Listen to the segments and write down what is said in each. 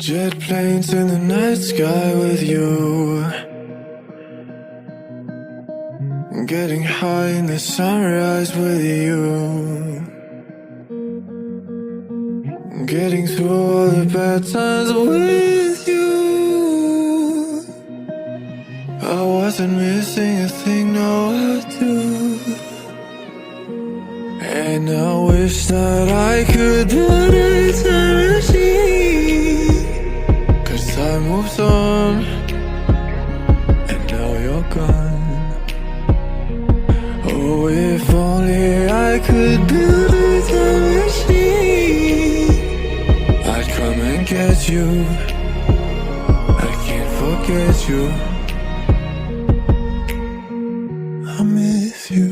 Jet planes in the night sky with you, getting high in the sunrise with you, getting through all the bad times with you. I wasn't missing a thing, no I do. And I wish that I could build a time machine, 'cause time moves on, and now you're gone. Oh, if only I could build a time machine, I'd come and get you. I can't forget you. I miss you,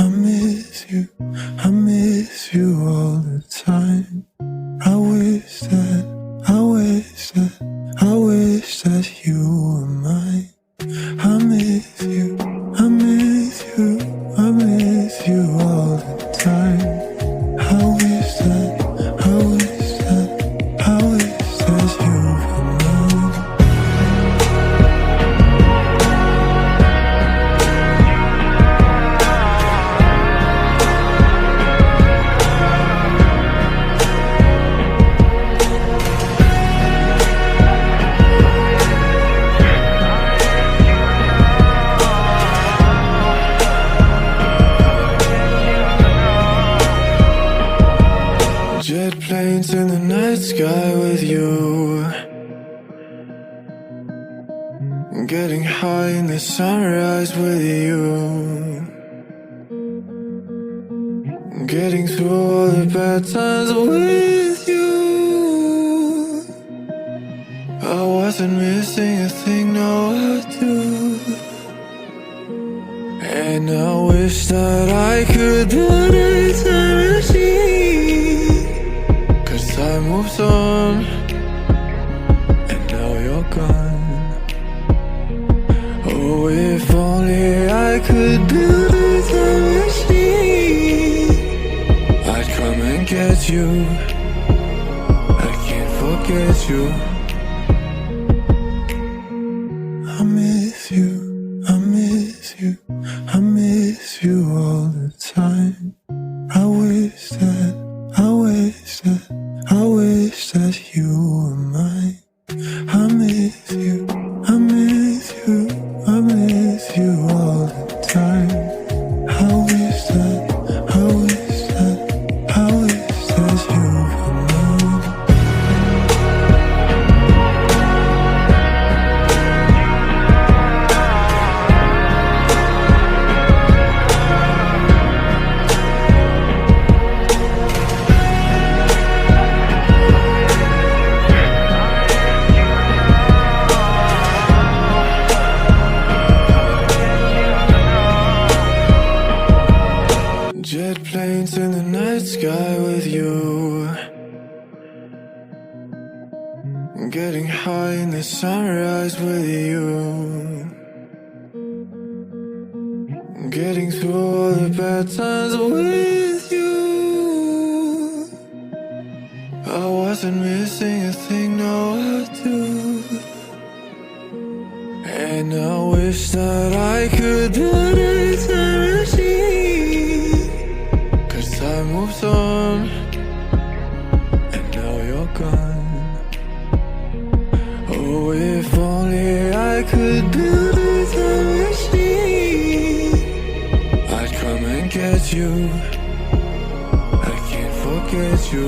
I miss you, I miss you all the time. I wish that, I wish that, I wish that you were mine. I miss you, I miss you, I miss you all the time. I wish that, I wish that, I wish that you were mine. Jet planes in the night sky with you, getting high in the sunrise with you, getting through all the bad times with you. I wasn't missing a thing, no I do. And I wish that I could build a time machine, 'cause time moves on, and now you're gone. Oh, if only I could build a time machine, I'd come and get you. I can't forget you. I miss you, I miss you, I miss you all the time. I wish that, I wish that, I wish that you were mine. I miss you, I miss you, I miss you all the time. I wish that, I wish that, I wish that you were mine. Jet planes in the night sky with you, getting high in the sunrise with you, getting through all the bad times with you. I wasn't missing a thing, no I do. And I wish that I could build a time machine, 'cause time moves on, and now you're gone. Oh, if only I could build a time machine, I'd come and get you. I can't forget you.